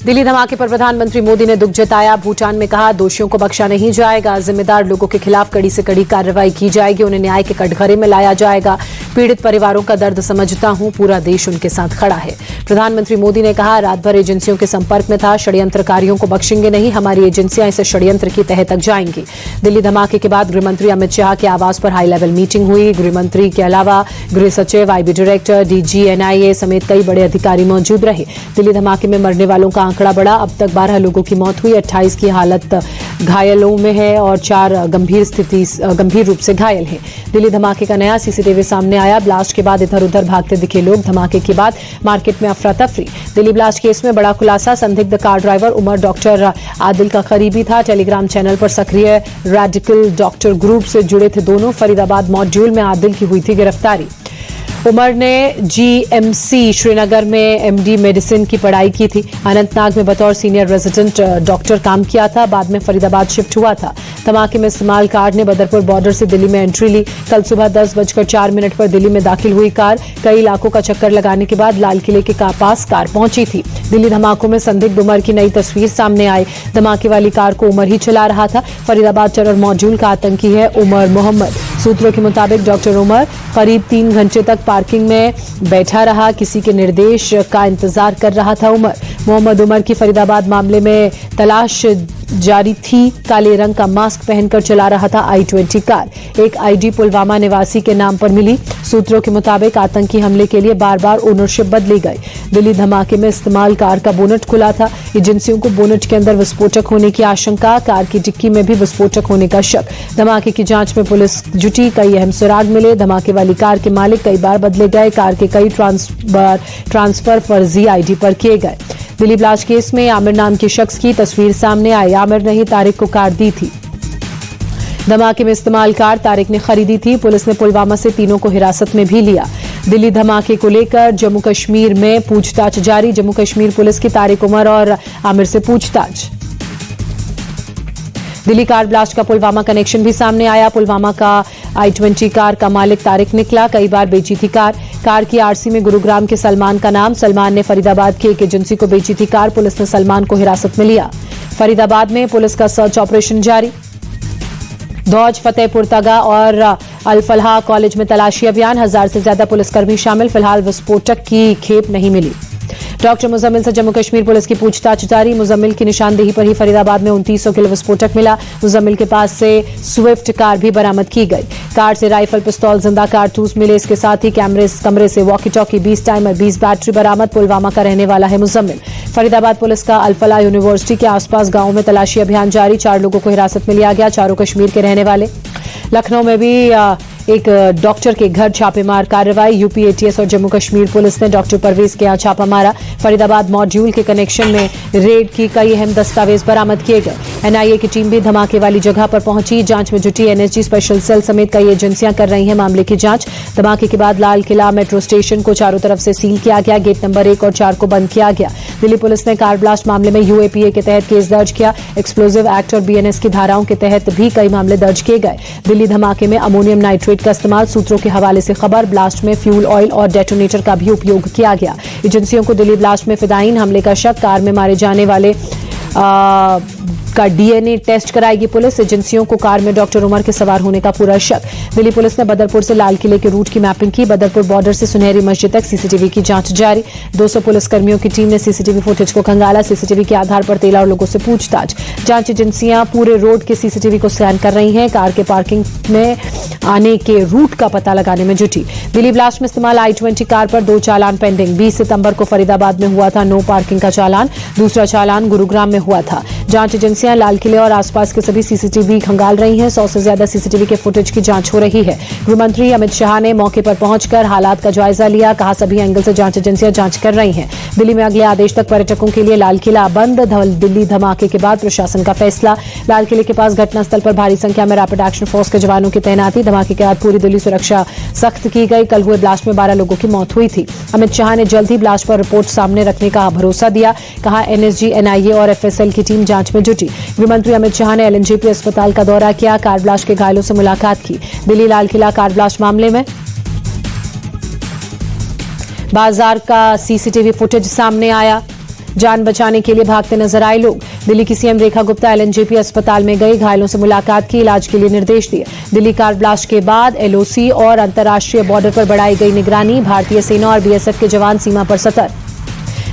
दिल्ली धमाके पर प्रधानमंत्री मोदी ने दुख जताया। भूटान में कहा, दोषियों को बख्शा नहीं जाएगा, जिम्मेदार लोगों के खिलाफ कड़ी से कड़ी कार्रवाई की जाएगी, उन्हें न्याय के कटघरे में लाया जाएगा। पीड़ित परिवारों का दर्द समझता हूं, पूरा देश उनके साथ खड़ा है। प्रधानमंत्री मोदी ने कहा, रात भर एजेंसियों के संपर्क में था, षड्यंत्रकारियों को बख्शेंगे नहीं, हमारी एजेंसियां इस षड्यंत्र की तह तक जाएंगी। दिल्ली धमाके के बाद गृहमंत्री अमित शाह के आवास पर हाई लेवल मीटिंग हुई। गृहमंत्री के अलावा गृह सचिव, आईबी डायरेक्टर, डीजी, एनआईए समेत कई बड़े अधिकारी मौजूद रहे। दिल्ली धमाके में मरने वालों का आंकड़ा बढ़ा, अब तक 12 लोगों की मौत हुई, 28 की हालत घायलों में है और 4 गंभीर रूप से घायल हैं। दिल्ली धमाके का नया सीसीटीवी सामने आया। ब्लास्ट के बाद इधर उधर भागते दिखे लोग। धमाके के बाद मार्केट में अफरा तफरी। दिल्ली ब्लास्ट केस में बड़ा खुलासा, संदिग्ध car driver Umar doctor Adil का करीबी था। टेलीग्राम चैनल पर सक्रिय रेडिकल डॉक्टर ग्रुप से जुड़े थे दोनों। फरीदाबाद मॉड्यूल में आदिल की हुई थी गिरफ्तारी। उमर ने जीएमसी श्रीनगर में एमडी मेडिसिन की पढ़ाई की थी। अनंतनाग में बतौर सीनियर रेजिडेंट डॉक्टर काम किया था, बाद में फरीदाबाद शिफ्ट हुआ था। धमाके में इस्तेमाल कार ने बदरपुर बॉर्डर से दिल्ली में एंट्री ली। कल सुबह 10:04 पर दिल्ली में दाखिल हुई कार। कई इलाकों का चक्कर लगाने के बाद लाल किले के पास कार पहुंची थी। दिल्ली धमाकों में संदिग्ध उमर की नई तस्वीर सामने आई। धमाके वाली कार को उमर ही चला रहा था। फरीदाबाद टेरर मॉड्यूल का आतंकी है उमर मोहम्मद। सूत्रों के मुताबिक डॉक्टर उमर करीब 3 घंटे तक पार्किंग में बैठा रहा, किसी के निर्देश का इंतजार कर रहा था। मोहम्मद उमर की फरीदाबाद मामले में तलाश जारी थी। काले रंग का मास्क पहनकर चला रहा था i20 कार। एक आईडी पुलवामा निवासी के नाम पर मिली। सूत्रों के मुताबिक आतंकी हमले के लिए बार बार ओनरशिप बदली गई। दिल्ली धमाके में इस्तेमाल कार का बोनट खुला था। एजेंसियों को बोनट के अंदर विस्फोटक होने की आशंका, कार की डिक्की में भी विस्फोटक होने का शक। धमाके की जांच में पुलिस जुटी, कई अहम सुराग मिले। धमाके वाली कार के मालिक कई बार बदले गए। कार के कई ट्रांसफर फर्जी आईडी पर किए गए। दिल्ली ब्लास्ट केस में आमिर नाम के शख्स की तस्वीर सामने आई। आमिर ने ही तारिक को कार दी थी। धमाके में इस्तेमाल कार तारिक ने खरीदी थी। पुलिस ने पुलवामा से तीनों को हिरासत में भी लिया। दिल्ली धमाके को लेकर जम्मू कश्मीर में पूछताछ जारी। जम्मू कश्मीर पुलिस की तारिक उमर और आमिर से पूछताछ। दिल्ली कार ब्लास्ट का पुलवामा कनेक्शन भी सामने आया। पुलवामा का i20 कार का मालिक तारिक निकला। कई बार बेची थी कार की आरसी में गुरुग्राम के सलमान का नाम। सलमान ने फरीदाबाद की एक एजेंसी को बेची थी कार। पुलिस ने सलमान को हिरासत में लिया। फरीदाबाद में पुलिस का सर्च ऑपरेशन जारी। दौज, फतेहपुर तगा और अल-फलाह कॉलेज में तलाशी अभियान। 1000 से ज्यादा पुलिसकर्मी शामिल। फिलहाल विस्फोटक की खेप नहीं मिली। डॉक्टर मुजम्मिल से जम्मू कश्मीर पुलिस की पूछताछ जारी। मुजम्मिल की निशानदेही पर ही फरीदाबाद में 2900 किलो विस्फोटक मिला। मुजम्मिल के पास से स्विफ्ट कार भी बरामद की गई। कार से राइफल, पिस्तौल, जिंदा कारतूस मिले। इसके साथ ही कमरे से वॉकी टॉकी, 20 टाइमर, 20 बैटरी बरामद। पुलवामा का रहने वाला है मुजम्मिल। फरीदाबाद पुलिस का अल-फलाह यूनिवर्सिटी के आसपास गांवों में तलाशी अभियान जारी। 4 लोगों को हिरासत में लिया गया, चारों कश्मीर के रहने वाले। लखनऊ में भी एक डॉक्टर के घर छापेमार कार्रवाई। यूपी एटीएस और जम्मू कश्मीर पुलिस ने डॉक्टर परवेज के यहां छापा मारा। फरीदाबाद मॉड्यूल के कनेक्शन में रेड की, कई अहम दस्तावेज बरामद किए गए। एनआईए की टीम भी धमाके वाली जगह पर पहुंची। जांच में जुटी एनएसजी स्पेशल सेल समेत कई एजेंसियां कर रही हैं मामले की जांच। धमाके के बाद लाल किला मेट्रो स्टेशन को चारों तरफ से सील किया गया। गेट नंबर 1 और 4 को बंद किया गया। दिल्ली पुलिस ने कार ब्लास्ट मामले में यूएपीए के तहत केस दर्ज किया। एक्सप्लोजिव एक्ट और बीएनएस की धाराओं के तहत भी कई मामले दर्ज किए गए। दिल्ली धमाके में अमोनियम नाइट्रेट का इस्तेमाल। सूत्रों के हवाले से खबर, ब्लास्ट में फ्यूल ऑयल और डेटोनेटर का भी उपयोग किया गया। एजेंसियों को दिल्ली ब्लास्ट में फिदायीन हमले का शक। कार में मारे जाने वाले का डीएनए टेस्ट कराएगी पुलिस। एजेंसियों को कार में डॉक्टर उमर के सवार होने का पूरा शक। दिल्ली पुलिस ने बदरपुर से लाल किले के रूट की मैपिंग की। बदरपुर बॉर्डर से सुनहरी मस्जिद तक सीसीटीवी की जांच जारी। 200 पुलिसकर्मियों की टीम ने सीसीटीवी फुटेज को खंगाला। सीसीटीवी के आधार पर 13 लोगों से पूछताछ। जांच एजेंसियां पूरे रोड के सीसीटीवी को स्कैन कर रही हैं। कार के पार्किंग में आने के रूट का पता लगाने में जुटी। दिल्ली ब्लास्ट में इस्तेमाल i20 कार पर 2 चालान पेंडिंग। 20 सितंबर को फरीदाबाद में हुआ था नो पार्किंग का चालान। दूसरा चालान गुरुग्राम में हुआ था। जांच एजेंसियां लाल किले और आसपास के सभी सीसीटीवी खंगाल रही हैं। 100 से ज्यादा सीसीटीवी के फुटेज की जांच हो रही है। गृहमंत्री अमित शाह ने मौके पर पहुंचकर हालात का जायजा लिया। कहा, सभी एंगल से जांच एजेंसियां जांच कर रही हैं। दिल्ली में अगले आदेश तक पर्यटकों के लिए लाल किला बंद। दिल्ली धमाके के बाद प्रशासन का फैसला। लाल किले के पास घटनास्थल पर भारी संख्या में रैपिड एक्शन फोर्स के जवानों की तैनाती। धमाके के बाद पूरी दिल्ली सुरक्षा सख्त की गई। कल हुए ब्लास्ट में 12 लोगों की मौत हुई थी। अमित शाह ने जल्द ही ब्लास्ट पर रिपोर्ट सामने रखने का भरोसा दिया। कहा, एनएसजी, एनआईए और एफएसएल की टीम जांच में जुटी। गृहमंत्री अमित शाह ने एलएनजेपी अस्पताल का दौरा किया। कार ब्लास्ट के घायलों से मुलाकात की। दिल्ली लाल किला कार ब्लास्ट मामले में बाजार का सीसीटीवी फुटेज सामने आया। जान बचाने के लिए भागते नजर आए लोग। दिल्ली की सीएम रेखा गुप्ता एलएनजेपी अस्पताल में गई, घायलों से मुलाकात की, इलाज के लिए निर्देश दिए। दिल्ली कार ब्लास्ट के बाद एलओसी और अंतर्राष्ट्रीय बॉर्डर पर बढ़ाई गई निगरानी, भारतीय सेना और बीएसएफ के जवान सीमा पर सतर्क।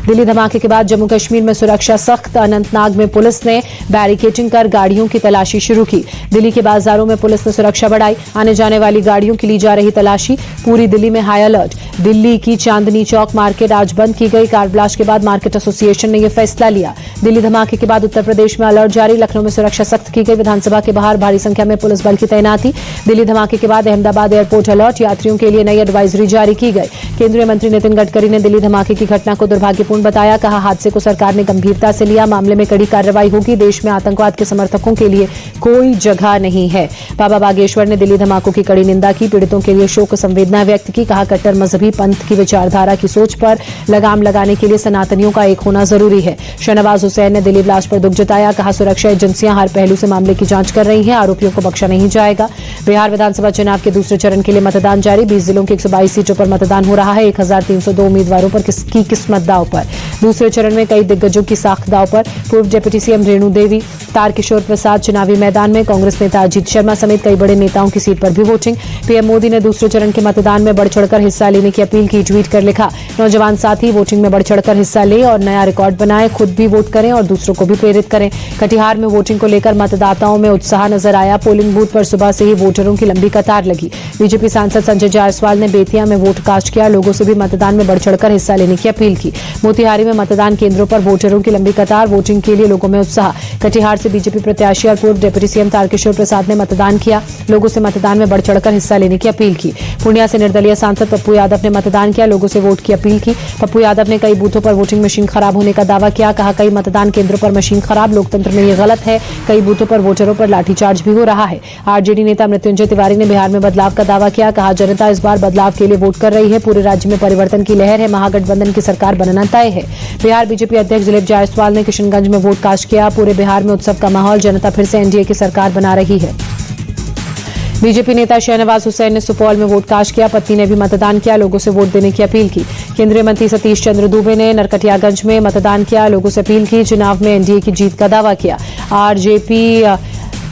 दिल्ली धमाके के बाद जम्मू कश्मीर में सुरक्षा सख्त, अनंतनाग में पुलिस ने बैरिकेडिंग कर गाड़ियों की तलाशी शुरू की। दिल्ली के बाजारों में पुलिस ने सुरक्षा बढ़ाई, आने जाने वाली गाड़ियों की ली जा रही तलाशी, पूरी दिल्ली में हाई अलर्ट। दिल्ली की चांदनी चौक मार्केट आज बंद की गई, कार ब्लास्ट के बाद मार्केट एसोसिएशन ने यह फैसला लिया। दिल्ली धमाके के बाद उत्तर प्रदेश में अलर्ट जारी, लखनऊ में सुरक्षा सख्त की गई, विधानसभा के बाहर भारी संख्या में पुलिस बल की तैनाती। दिल्ली धमाके के बाद अहमदाबाद एयरपोर्ट अलर्ट, यात्रियों के लिए नई एडवाइजरी जारी की गई। केंद्रीय मंत्री नितिन गडकरी ने दिल्ली धमाके की घटना को दुर्भाग्यपूर्ण बताया, कहा हादसे को सरकार ने गंभीरता से लिया, मामले में कड़ी कार्रवाई होगी, देश में आतंकवाद के समर्थकों के लिए कोई जगह नहीं है। बाबा बागेश्वर ने दिल्ली धमाकों की कड़ी निंदा की, पीड़ितों के लिए शोक संवेदना व्यक्त की, कहा कट्टर मजहबी पंथ की विचारधारा की सोच पर लगाम लगाने के लिए सनातनियों का एक होना जरूरी है। शहनवाज हुसैन ने दिल्ली ब्लास्ट पर दुख जताया, कहा सुरक्षा एजेंसियां हर पहलू से मामले की जांच कर रही हैं, आरोपियों को बख्शा नहीं जाएगा। बिहार विधानसभा चुनाव के दूसरे चरण के लिए मतदान जारी, 20 जिलों की 122 सीटों पर मतदान हो रहा है, 1302 उम्मीदवारों पर की किस्मत दांव पर। दूसरे चरण में कई दिग्गजों की साख दांव पर, पूर्व डिप्टी सीएम रेणु देवी, तारकिशोर प्रसाद चुनावी मैदान में, कांग्रेस नेता अजीत शर्मा समेत कई बड़े नेताओं की सीट पर भी वोटिंग। पीएम मोदी ने दूसरे चरण के मतदान में बढ़ चढ़कर हिस्सा लेने की अपील की, ट्वीट कर लिखा, नौजवान साथी वोटिंग में बढ़ चढ़कर हिस्सा लें और नया रिकॉर्ड बनाएं, खुद भी वोट करें और दूसरों को भी प्रेरित करें। कटिहार में वोटिंग को लेकर मतदाताओं में उत्साह नजर आया, पोलिंग बूथ पर सुबह से ही वोटरों की लंबी कतार लगी। बीजेपी सांसद संजय जायसवाल ने बेतिया में वोट कास्ट किया, लोगों से भी मतदान में बढ़ चढ़कर हिस्सा लेने की अपील की। मोतिहारी में मतदान केंद्रों पर वोटरों की लंबी कतार, वोटिंग के लिए लोगों में उत्साह। कटिहार से बीजेपी प्रत्याशी और पूर्व डिप्टी सीएम तारकिशोर प्रसाद ने मतदान किया, लोगों से मतदान में बढ़ चढ़कर हिस्सा लेने की अपील की। पूर्णिया से निर्दलीय सांसद पप्पू यादव ने मतदान किया, लोगों से वोट की अपील की। पप्पू यादव ने कई बूथों पर वोटिंग मशीन खराब होने का दावा किया, कहा कई मतदान केंद्रों पर मशीन खराब, लोकतंत्र में ये गलत है, कई बूथों पर वोटरों पर लाठीचार्ज भी हो रहा है। आरजेडी नेता मृत्युंजय तिवारी ने बिहार में बदलाव का दावा किया, कहा जनता इस बार बदलाव के लिए वोट कर रही है, पूरे राज्य में परिवर्तन की लहर है, महागठबंधन की सरकार बनना तय है। बिहार बीजेपी अध्यक्ष दिलीप जायसवाल ने किशनगंज में वोट कास्ट किया, पूरे बिहार में उत्सव का माहौल, जनता फिर से एनडीए की सरकार बना रही है। बीजेपी नेता शहनवाज हुसैन ने सुपौल में वोट कास्ट किया, पत्नी ने भी मतदान किया, लोगों से वोट देने की अपील की। केंद्रीय मंत्री सतीश चंद्र दुबे ने नरकटियागंज में मतदान किया, लोगों से अपील की, चुनाव में एनडीए की जीत का दावा किया।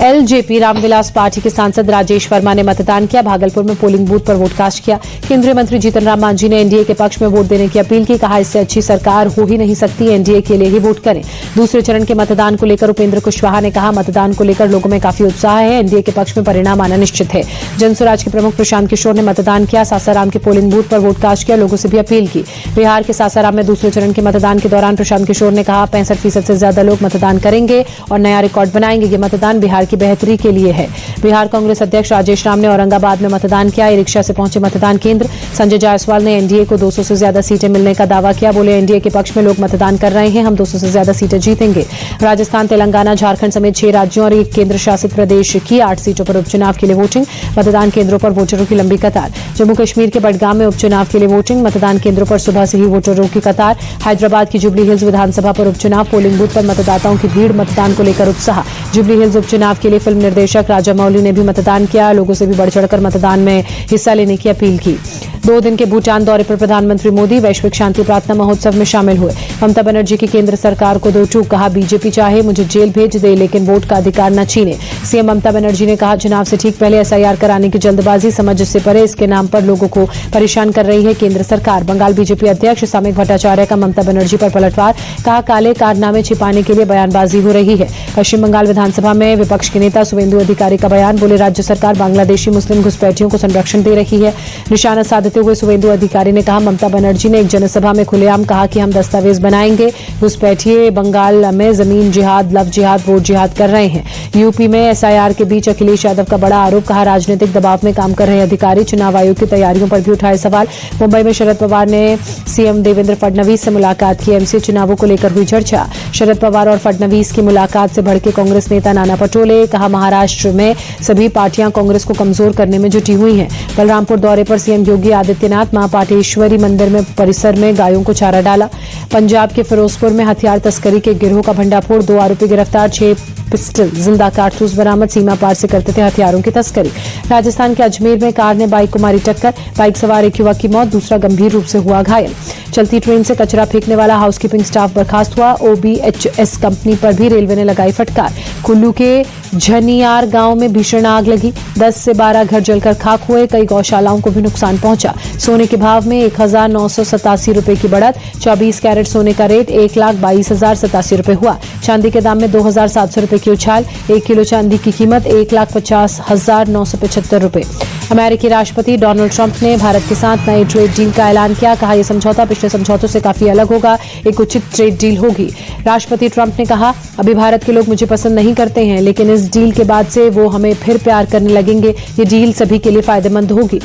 एलजेपी रामविलास पार्टी के सांसद राजेश वर्मा ने मतदान किया, भागलपुर में पोलिंग बूथ पर वोट कास्ट किया। केंद्रीय मंत्री जीतन राम मांझी ने एनडीए के पक्ष में वोट देने की अपील की, कहा इससे अच्छी सरकार हो ही नहीं सकती, एनडीए के लिए ही वोट करें। दूसरे चरण के मतदान को लेकर उपेंद्र कुशवाहा ने कहा, मतदान को लेकर लोगों में काफी उत्साह है, एनडीए के पक्ष में परिणाम आना निश्चित है। जनसुराज के प्रमुख प्रशांत किशोर ने मतदान किया, सासाराम के पोलिंग बूथ पर वोट कास्ट किया, लोगों से भी अपील की। बिहार के सासाराम में दूसरे चरण के मतदान के दौरान प्रशांत किशोर ने कहा 65% से ज्यादा लोग मतदान करेंगे और नया रिकॉर्ड बनाएंगे, ये मतदान बिहार की बेहतरी के लिए है। बिहार कांग्रेस अध्यक्ष राजेश राम ने औरंगाबाद में मतदान किया, रिक्शा से पहुंचे मतदान केंद्र। संजय जायसवाल ने एनडीए को 200 से ज्यादा सीटें मिलने का दावा किया, बोले एनडीए के पक्ष में लोग मतदान कर रहे हैं, हम 200 से ज्यादा सीटें जीतेंगे। राजस्थान, तेलंगाना, झारखंड समेत 6 राज्यों और 1 केंद्र शासित प्रदेश की 8 सीटों पर उपचुनाव के लिए वोटिंग, मतदान केंद्रों पर वोटरों की लंबी कतार। जम्मू कश्मीर के बडगाम में उपचुनाव के लिए वोटिंग, मतदान केंद्रों पर सुबह से ही वोटरों की कतार। हैदराबाद की जुबली हिल्स विधानसभा पर उपचुनाव, पोलिंग बूथ पर मतदाताओं की भीड़, मतदान को लेकर उत्साह। जुबली हिल्स उपचुनाव के लिए फिल्म निर्देशक राजा मौली ने भी मतदान किया, लोगों से भी बढ़ चढ़कर मतदान में हिस्सा लेने की अपील की। 2 दिन के भूटान दौरे पर प्रधानमंत्री मोदी वैश्विक शांति प्रार्थना महोत्सव में शामिल हुए। ममता बनर्जी की केंद्र सरकार को 2 टूक, कहा बीजेपी चाहे मुझे जेल भेज दे लेकिन वोट का अधिकार न छीने। सीएम ममता बनर्जी ने कहा चुनाव से ठीक पहले एसआईआर कराने की जल्दबाजी समझ से परे, इसके नाम पर लोगों को परेशान कर रही है केंद्र सरकार। बंगाल बीजेपी अध्यक्ष सामिक भट्टाचार्य का ममता बनर्जी पर पलटवार, कहा काले कारनामे छिपाने के लिए बयानबाजी हो रही है। पश्चिम बंगाल विधानसभा में विपक्ष के नेता शुवेंदु अधिकारी का बयान, बोले राज्य सरकार बांग्लादेशी मुस्लिम घुसपैठियों को संरक्षण दे रही है। निशाना साधते हुए शुवेंदु अधिकारी ने कहा ममता बनर्जी ने एक जनसभा में खुलेआम कहा कि हम दस्तावेज बनाएंगे, घुसपैठिए बंगाल में जमीन जिहाद, लव जिहाद, वोट जिहाद कर रहे हैं। यूपी में एसआईआर के बीच अखिलेश यादव का बड़ा आरोप, कहा राजनीतिक दबाव में काम कर रहे अधिकारी। चुनाव आयोग की तैयारियों पर भी उठाए सवाल। मुंबई में शरद पवार ने सीएम देवेंद्र फडणवीस से मुलाकात की, एमसी चुनावों को लेकर हुई चर्चा। शरद पवार और फडणवीस की मुलाकात से भड़के कांग्रेस नेता नाना पटोले, कहा महाराष्ट्र में सभी पार्टियां कांग्रेस को कमजोर करने में जुटी हुई हैं। बलरामपुर दौरे पर सीएम योगी आदित्यनाथ, मां पाटेश्वरी मंदिर में परिसर में गायों को चारा डाला। पंजाब के फिरोजपुर में हथियार तस्करी के गिरोह का भंडाफोड़, 2 आरोपी गिरफ्तार, 6 पिस्टल, जिंदा कारतूस बरामद। सीमा पार से करते थे हथियारों की तस्करी। राजस्थान के अजमेर में कार ने बाइक को मारी टक्कर, बाइक सवार एक युवक की मौत, दूसरा गंभीर रूप से हुआ घायल। चलती ट्रेन से कचरा फेंकने वाला हाउसकीपिंग स्टाफ बर्खास्त हुआ। OBHS कंपनी पर भी रेलवे ने लगाई फटकार। कुल्लू के झनियार गांव में भीषण आग लगी, 10 से 12 घर जलकर खाक हुए, कई गौशालाओं को भी नुकसान पहुंचा। सोने के भाव में 1987 रुपए की बढ़त, 24 कैरेट सोने का रेट 1,22,087 रुपए हुआ। चांदी के दाम में 2,700 रुपए की उछाल, 1 किलो चांदी की कीमत 1,50,975 रुपए। अमेरिकी राष्ट्रपति डोनाल्ड ट्रंप ने भारत के साथ नए ट्रेड डील का ऐलान किया। कहा यह समझौता पिछले समझौतों से काफी अलग होगा, एक उचित ट्रेड डील होगी। राष्ट्रपति ट्रंप ने कहा, अभी भारत के लोग मुझे पसंद नहीं करते हैं, लेकिन इस डील के बाद से वो हमें फिर प्यार करने लगेंगे। ये डील सभी के लिए फायदेमंद होगी।